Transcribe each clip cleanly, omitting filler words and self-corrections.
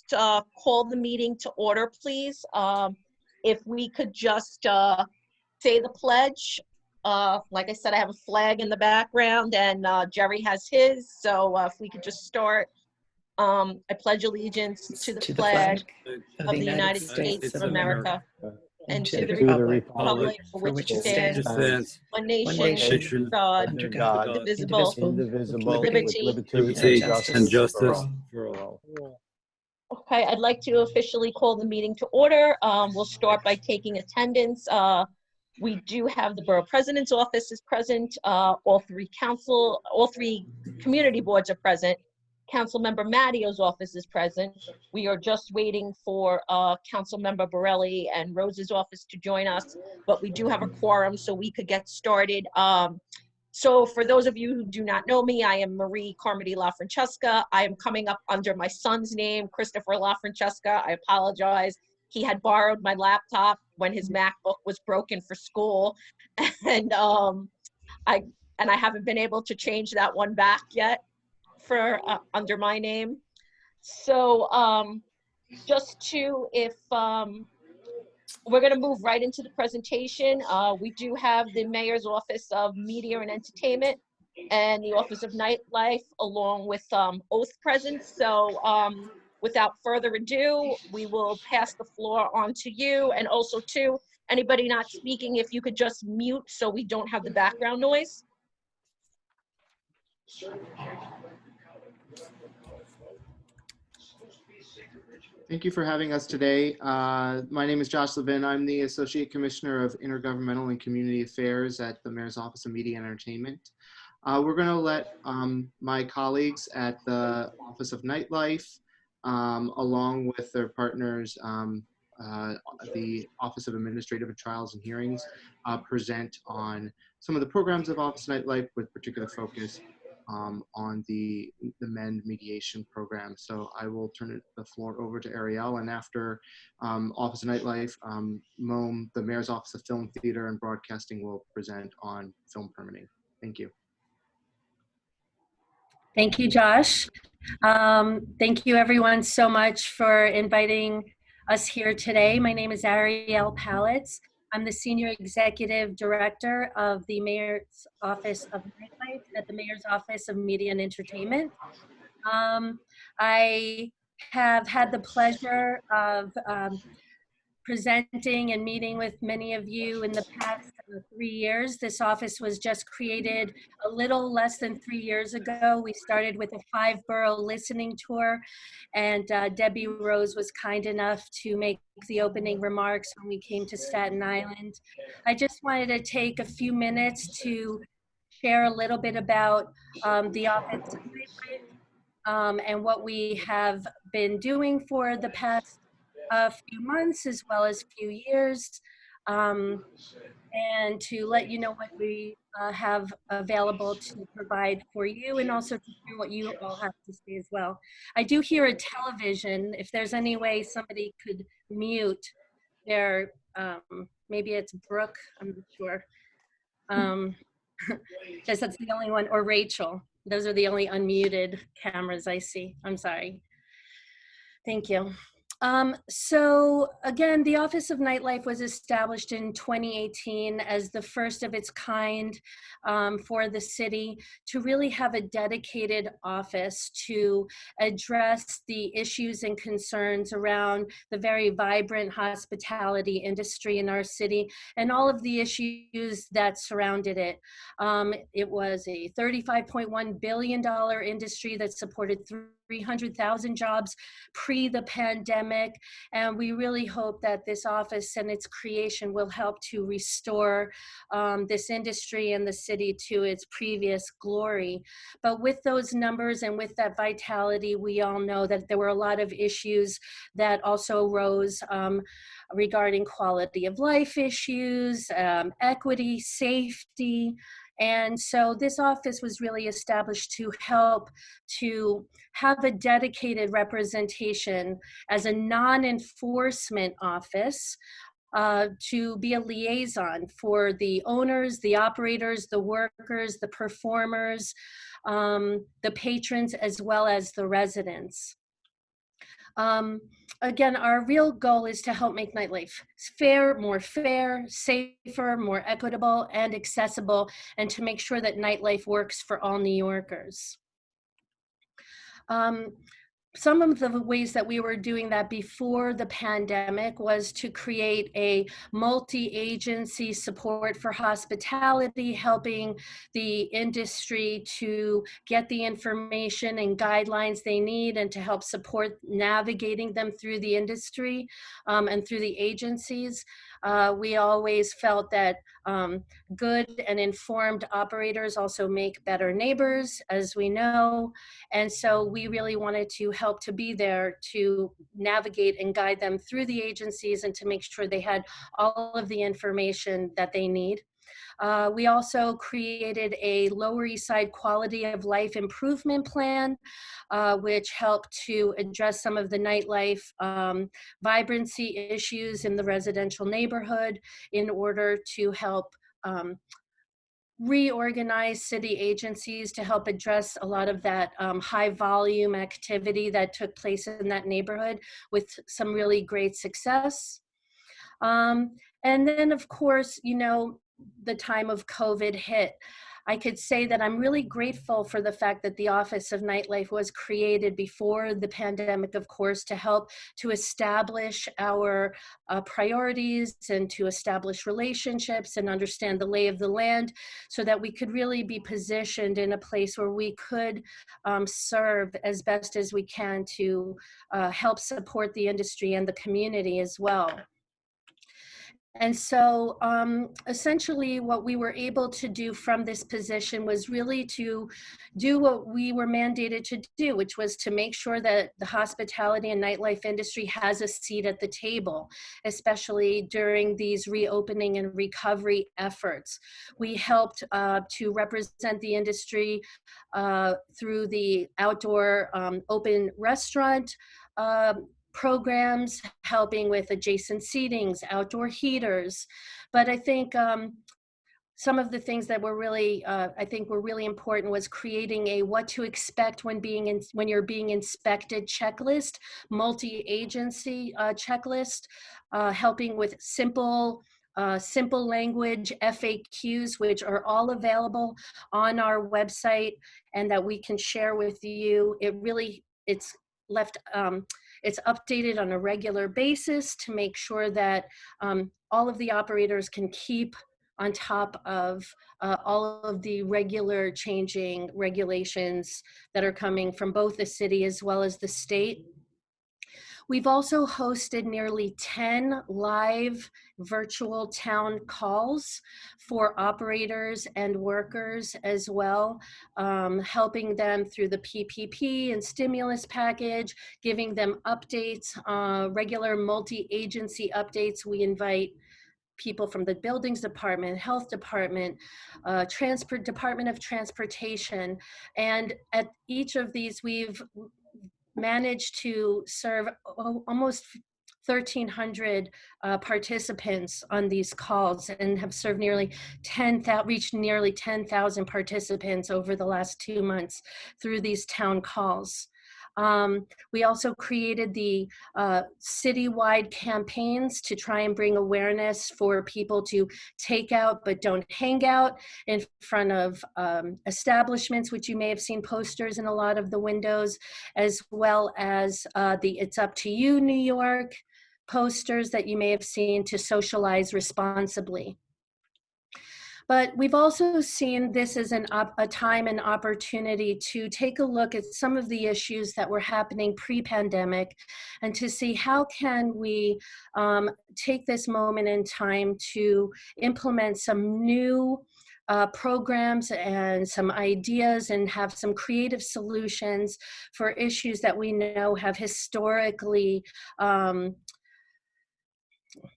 just call the meeting to order, please. If we could just say the pledge. Like I said, I have a flag in the background, and Jerry has his. So if we could just start. I pledge allegiance to the flag of the United States of America and to the republic for which it stands, one nation, under God, indivisible, with liberty and justice for all. Okay, I'd like to officially call the meeting to order. We'll start by taking attendance. We do have the Borough President's office is present. All three community boards are present. Councilmember Mattio's office is present. We are just waiting for Councilmember Borelli and Rose's office to join us, but we do have a quorum, so we could get started. So for those of you who do not know me, I am Marie Carmody LaFrancesca. I am coming up under my son's name, Christopher LaFrancesca. I apologize. He had borrowed my laptop when his MacBook was broken for school, and I haven't been able to change that one back yet for under my name. So we're going to move right into the presentation. We do have the Mayor's Office of Media and Entertainment and the Office of Nightlife along with oath present. So without further ado, we will pass the floor on to you, and also to anybody not speaking, if you could just mute so we don't have the background noise. Thank you for having us today. My name is Josh Levin. I'm the Associate Commissioner of Intergovernmental and Community Affairs at the Mayor's Office of Media and Entertainment. We're going to let my colleagues at the Office of Nightlife, along with their partners, the Office of Administrative Trials and Hearings, present on some of the programs of Office of Nightlife with particular focus on the MEND mediation program. So I will turn the floor over to Ariel, and after Office of Nightlife, MOM, the Mayor's Office of Film, Theater, and Broadcasting, will present on film permitting. Thank you. Thank you, Josh. Thank you everyone so much for inviting us here today. My name is Ariel Palitz. I'm the Senior Executive Director of the Mayor's Office of Nightlife at the Mayor's Office of Media and Entertainment. I have had the pleasure of presenting and meeting with many of you in the past 3 years. This office was just created a little less than 3 years ago. We started with a 5-borough listening tour, and Debbie Rose was kind enough to make the opening remarks when we came to Staten Island. I just wanted to take a few minutes to share a little bit about the office and what we have been doing for the past few months as well as few years, and to let you know what we have available to provide for you, and also to hear what you all have to say as well. I do hear a television. If there's any way somebody could mute their, maybe it's Brooke, I'm not sure. Because that's the only one, or Rachel. Those are the only unmuted cameras I see. I'm sorry. Thank you. So again, the Office of Nightlife was established in 2018 as the first of its kind for the city to really have a dedicated office to address the issues and concerns around the very vibrant hospitality industry in our city and all of the issues that surrounded it. It was a $35.1 billion industry that supported 300,000 jobs pre the pandemic, and we really hope that this office and its creation will help to restore this industry and the city to its previous glory. But with those numbers and with that vitality, we all know that there were a lot of issues that also arose regarding quality of life issues, equity, safety. And so this office was really established to help to have a dedicated representation as a non-enforcement office, to be a liaison for the owners, the operators, the workers, the performers, the patrons, as well as the residents. Again, our real goal is to help make nightlife fair, safer, more equitable, and accessible, and to make sure that nightlife works for all New Yorkers. Some of the ways that we were doing that before the pandemic was to create a multi-agency support for hospitality, helping the industry to get the information and guidelines they need and to help support navigating them through the industry and through the agencies. We always felt that good and informed operators also make better neighbors, as we know. And so we really wanted to help to be there to navigate and guide them through the agencies and to make sure they had all of the information that they need. We also created a Lower East Side quality of life improvement plan, which helped to address some of the nightlife vibrancy issues in the residential neighborhood in order to help reorganize city agencies to help address a lot of that high volume activity that took place in that neighborhood with some really great success. And then of course, you know, the time of COVID hit. I could say that I'm really grateful for the fact that the Office of Nightlife was created before the pandemic, of course, to help to establish our priorities and to establish relationships and understand the lay of the land so that we could really be positioned in a place where we could serve as best as we can to help support the industry and the community as well. And so essentially what we were able to do from this position was really to do what we were mandated to do, which was to make sure that the hospitality and nightlife industry has a seat at the table, especially during these reopening and recovery efforts. We helped to represent the industry through the outdoor open restaurant programs, helping with adjacent seatings, outdoor heaters. But I think some of the things that were really, I think were really important was creating a what to expect when you're being inspected checklist, multi-agency checklist, helping with simple language FAQs, which are all available on our website and that we can share with you. It's updated on a regular basis to make sure that all of the operators can keep on top of all of the regular changing regulations that are coming from both the city as well as the state. We've also hosted nearly 10 live virtual town calls for operators and workers as well, helping them through the PPP and stimulus package, giving them updates, regular multi-agency updates. We invite people from the buildings department, health department, Department of Transportation. And at each of these, we've managed to serve almost 1,300 participants on these calls and have served reached nearly 10,000 participants over the last 2 months through these town calls. We also created the citywide campaigns to try and bring awareness for people to take out but don't hang out in front of establishments, which you may have seen posters in a lot of the windows, as well as the It's Up to You New York posters that you may have seen to socialize responsibly. But we've also seen this as a time and opportunity to take a look at some of the issues that were happening pre-pandemic and to see how can we take this moment in time to implement some new programs and some ideas and have some creative solutions for issues that we know have historically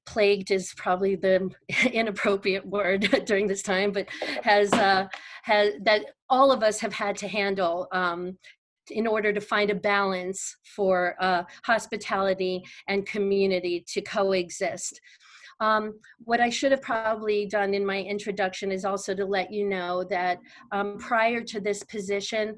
plagued is probably the inappropriate word during this time, but has that all of us have had to handle in order to find a balance for hospitality and community to coexist. What I should have probably done in my introduction is also to let you know that prior to this position,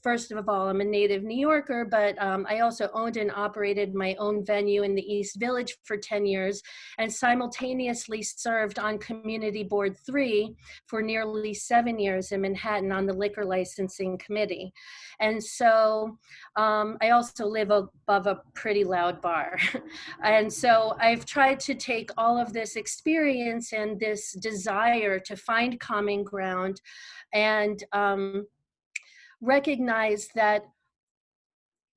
first of all, I'm a native New Yorker, but I also owned and operated my own venue in the East Village for 10 years and simultaneously served on Community Board 3 for nearly 7 years in Manhattan on the Liquor Licensing Committee. And so I also live above a pretty loud bar. And so I've tried to take all of this experience and this desire to find common ground and recognize that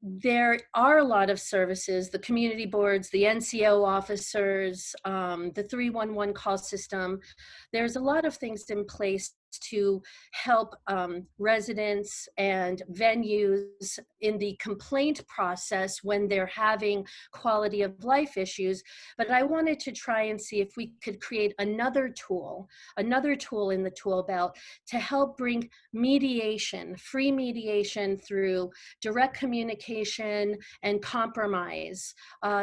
there are a lot of services, the community boards, the NCO officers, the 311 call system. There's a lot of things in place to help residents and venues in the complaint process when they're having quality of life issues. But I wanted to try and see if we could create another tool in the tool belt to help bring mediation, free mediation through direct communication and compromise,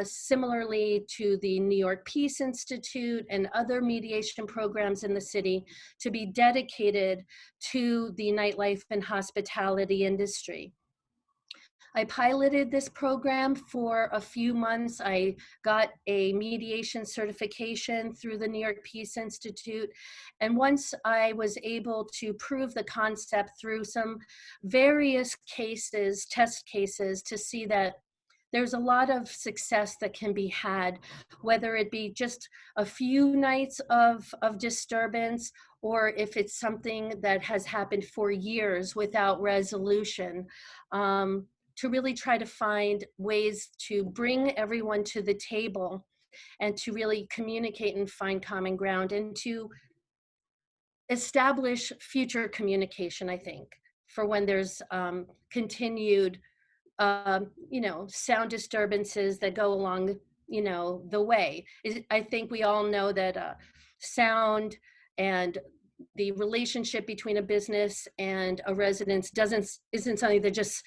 similarly to the New York Peace Institute and other mediation programs in the city, to be dedicated to the nightlife and hospitality industry. I piloted this program for a few months. I got a mediation certification through the New York Peace Institute. And once I was able to prove the concept through some various cases, test cases, to see that there's a lot of success that can be had, whether it be just a few nights of disturbance, or if it's something that has happened for years without resolution, to really try to find ways to bring everyone to the table and to really communicate and find common ground and to establish future communication, I think, for when there's continued sound disturbances that go along, the way. I think we all know that sound and the relationship between a business and a residence isn't something that just,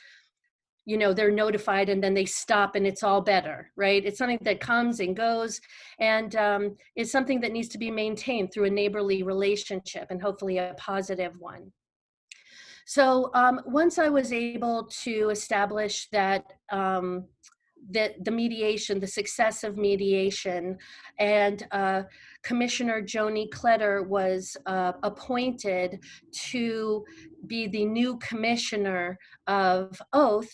they're notified and then they stop and it's all better, right? It's something that comes and goes, and it's something that needs to be maintained through a neighborly relationship, and hopefully a positive one. So once I was able to establish that the mediation, the success of mediation, and Commissioner Joni Kletter was appointed to be the new commissioner of Oath,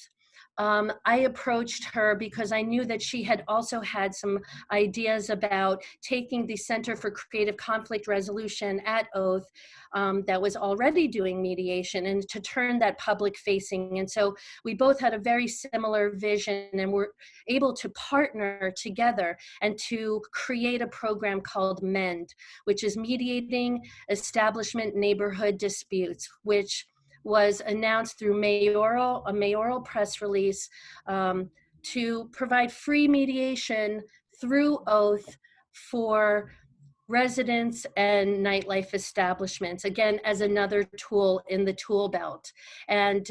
I approached her because I knew that she had also had some ideas about taking the Center for Creative Conflict Resolution at Oath that was already doing mediation and to turn that public facing. And so we both had a very similar vision and were able to partner together and to create a program called MEND, which is Mediating Establishment Neighborhood Disputes, which was announced through a mayoral press release to provide free mediation through Oath for residents and nightlife establishments, again, as another tool in the tool belt, and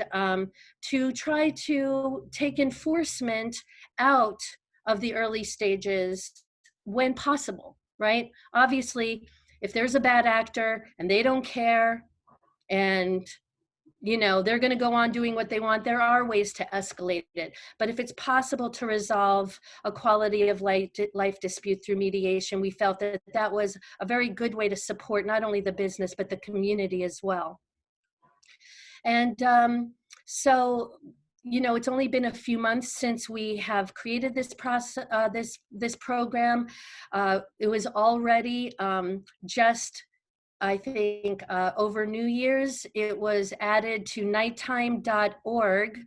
to try to take enforcement out of the early stages when possible, right? Obviously, if there's a bad actor and they don't care and they're going to go on doing what they want, there are ways to escalate it. But if it's possible to resolve a quality of life dispute through mediation, we felt that that was a very good way to support not only the business, but the community as well. And so, it's only been a few months since we have created this process, this program. It was already just, I think, over New Year's, it was added to nighttime.org,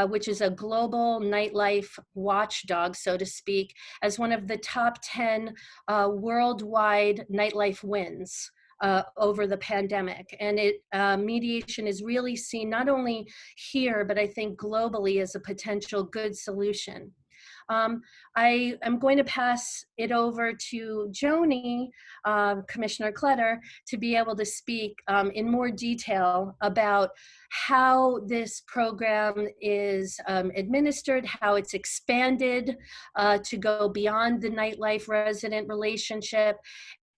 which is a global nightlife watchdog, so to speak, as one of the top 10 worldwide nightlife wins over the pandemic. And mediation is really seen not only here, but I think globally as a potential good solution. I am going to pass it over to Joni, Commissioner Kletter, to be able to speak in more detail about how this program is administered, how it's expanded to go beyond the nightlife resident relationship,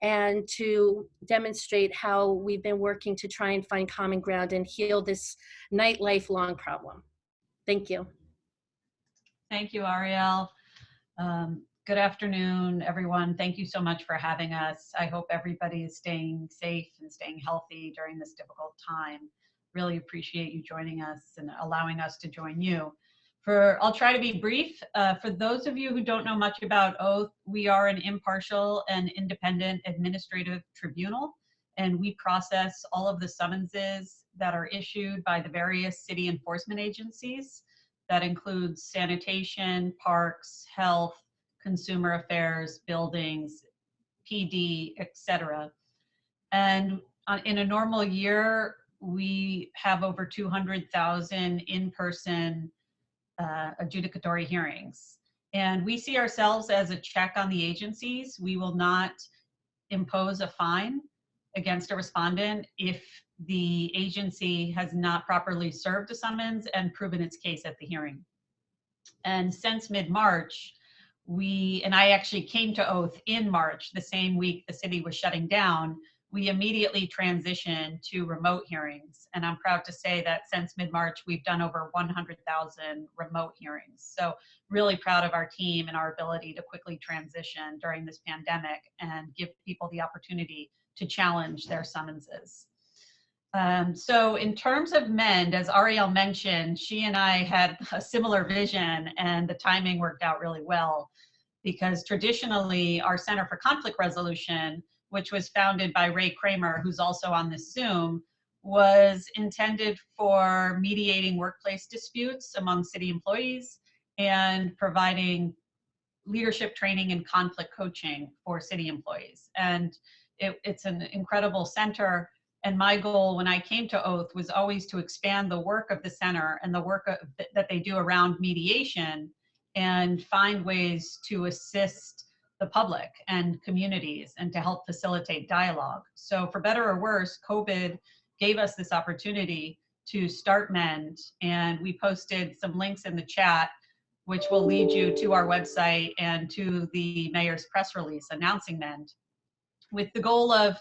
and to demonstrate how we've been working to try and find common ground and heal this nightlife long problem. Thank you. Thank you, Ariel. Good afternoon, everyone. Thank you so much for having us. I hope everybody is staying safe and staying healthy during this difficult time. Really appreciate you joining us and allowing us to join you. I'll try to be brief. For those of you who don't know much about Oath, we are an impartial and independent administrative tribunal, and we process all of the summonses that are issued by the various city enforcement agencies. That includes sanitation, parks, health, consumer affairs, buildings, PD, etc. And in a normal year, we have over 200,000 in-person adjudicatory hearings. And we see ourselves as a check on the agencies. We will not impose a fine against a respondent if the agency has not properly served a summons and proven its case at the hearing. And since mid-March, and I actually came to Oath in March, the same week the city was shutting down, we immediately transitioned to remote hearings. And I'm proud to say that since mid-March, we've done over 100,000 remote hearings. So really proud of our team and our ability to quickly transition during this pandemic and give people the opportunity to challenge their summonses. So in terms of MEND, as Ariel mentioned, she and I had a similar vision, and the timing worked out really well, because traditionally our Center for Conflict Resolution, which was founded by Ray Kramer, who's also on this Zoom, was intended for mediating workplace disputes among city employees and providing leadership training and conflict coaching for city employees. And it's an incredible center. And my goal when I came to Oath was always to expand the work of the center and the work that they do around mediation and find ways to assist the public and communities and to help facilitate dialogue. So for better or worse, COVID gave us this opportunity to start MEND, and we posted some links in the chat, which will lead you to our website and to the mayor's press release announcing MEND, with the goal of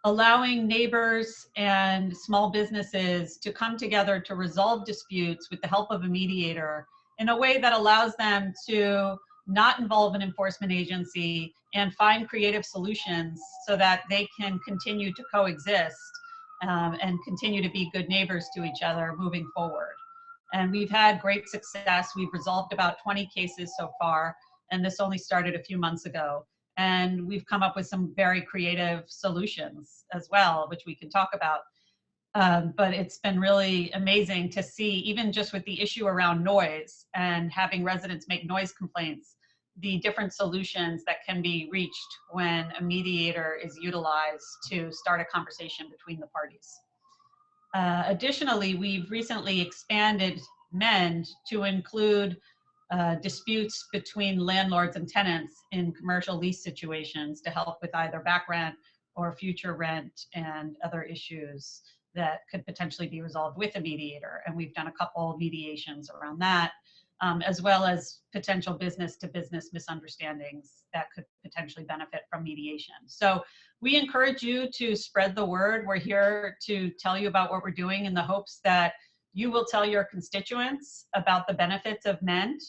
allowing neighbors and small businesses to come together to resolve disputes with the help of a mediator in a way that allows them to not involve an enforcement agency and find creative solutions so that they can continue to coexist and continue to be good neighbors to each other moving forward. And we've had great success. We've resolved about 20 cases so far, and this only started a few months ago. And we've come up with some very creative solutions as well, which we can talk about. But it's been really amazing to see, even just with the issue around noise and having residents make noise complaints, the different solutions that can be reached when a mediator is utilized to start a conversation between the parties. Additionally, we've recently expanded MEND to include disputes between landlords and tenants in commercial lease situations to help with either back rent or future rent and other issues that could potentially be resolved with a mediator. And we've done a couple mediations around that, as well as potential business-to-business misunderstandings that could potentially benefit from mediation. So we encourage you to spread the word. We're here to tell you about what we're doing in the hopes that you will tell your constituents about the benefits of MEND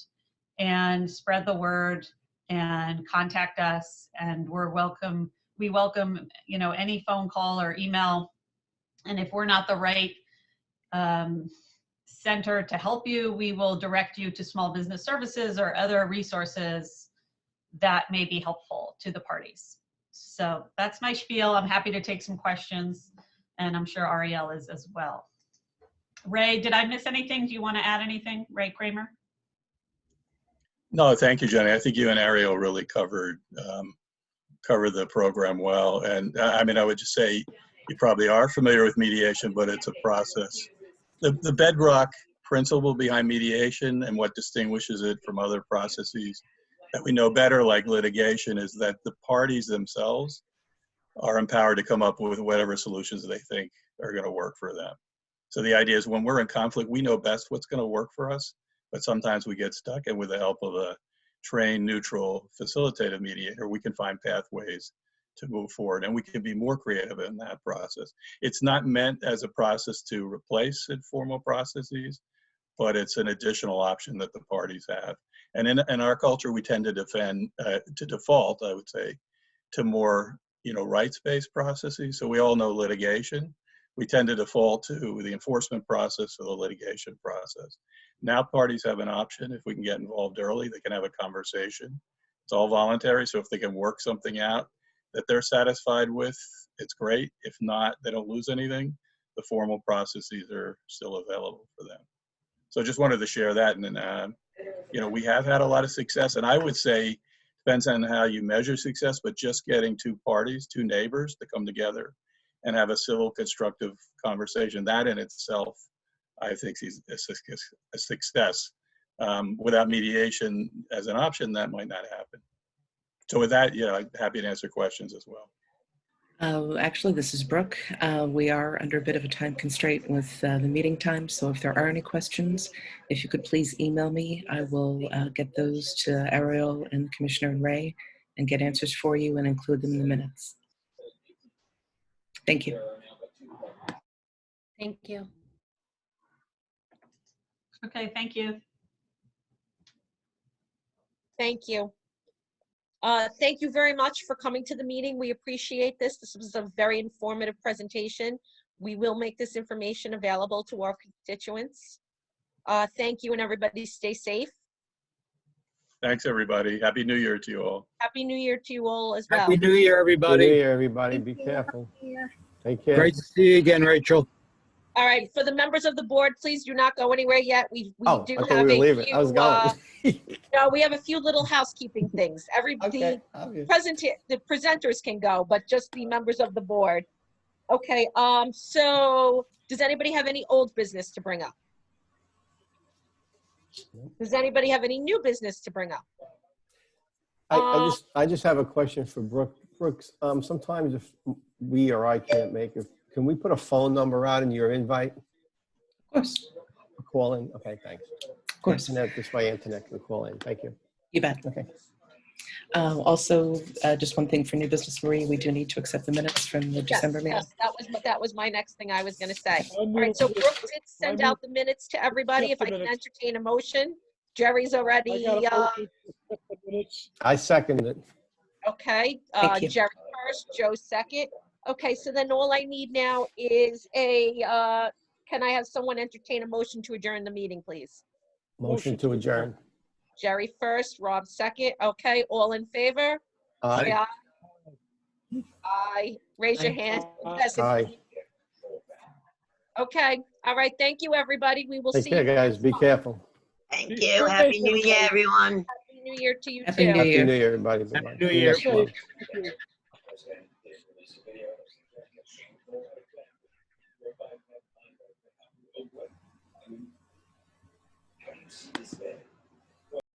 and spread the word and contact us. And we welcome, any phone call or email. And if we're not the right center to help you, we will direct you to small business services or other resources that may be helpful to the parties. So that's my spiel. I'm happy to take some questions, and I'm sure Ariel is as well. Ray, did I miss anything? Do you want to add anything, Ray Kramer? No, thank you, Jenny. I think you and Ariel really covered the program well. And I mean, I would just say you probably are familiar with mediation, but it's a process. The bedrock principle behind mediation and what distinguishes it from other processes that we know better, like litigation, is that the parties themselves are empowered to come up with whatever solutions they think are going to work for them. So the idea is when we're in conflict, we know best what's going to work for us, but sometimes we get stuck, and with the help of a trained, neutral, facilitative mediator, we can find pathways to move forward, and we can be more creative in that process. It's not meant as a process to replace informal processes, but it's an additional option that the parties have. And in our culture, we tend to default, I would say, to more, rights-based processes. So we all know litigation. We tend to default to the enforcement process or the litigation process. Now parties have an option. If we can get involved early, they can have a conversation. It's all voluntary, so if they can work something out that they're satisfied with, it's great. If not, they don't lose anything. The formal processes are still available for them. So just wanted to share that. And then, we have had a lot of success. And I would say, depends on how you measure success, but just getting two parties, two neighbors to come together and have a civil, constructive conversation, that in itself, I think is a success. Without mediation as an option, that might not happen. So with that, I'm happy to answer questions as well. Actually, this is Brooke. We are under a bit of a time constraint with the meeting time, so if there are any questions, if you could please email me, I will get those to Ariel and Commissioner and Ray and get answers for you and include them in the minutes. Thank you. Thank you. Okay, thank you. Thank you. Thank you very much for coming to the meeting. We appreciate this. This was a very informative presentation. We will make this information available to our constituents. Thank you, and everybody stay safe. Thanks, everybody. Happy New Year to you all. Happy New Year to you all as well. Happy New Year, everybody. Happy New Year, everybody. Thank Be you. careful. Yeah. Take care. Great to see you again, Rachel. All right, for the members of the board, please do not go anywhere yet. We Oh, do I thought have we a were leaving. I was few, going. no, we have a few little housekeeping things. Okay. The presenters can go, but just the members of the board. Okay, so does anybody have any old business to bring up? Does anybody have any new business to bring up? I just have a question for Brooke. Brooks, sometimes if we or I can't make it, can we put a phone number out in your invite? Of course. Call in? Okay, thanks. Of course. Internet, this way internet can call in. Thank you. You bet. Okay. Also, just one thing for new business, Marie, we do need to accept the minutes from the December meeting. Yes, that was my next thing I was going to say. All right, so Brooke did send out the minutes to everybody. If I can entertain a motion. Jerry's already, I second it. okay. Thank you. Jerry first, Joe second. Okay, so then all I need now is can I have someone entertain a motion to adjourn the meeting, please? Motion to adjourn. Jerry first, Rob second. Okay, all in favor? Aye. Say aye. Aye. Raise your hand. Aye. Okay, all right, thank you, everybody. We will Take see care, you. guys. Be careful. Thank you. Happy New Year, everyone. Happy New Year to you Happy too. New Happy Year. New Year, everybody. Happy Bye-bye. New See you Year. next month. This way.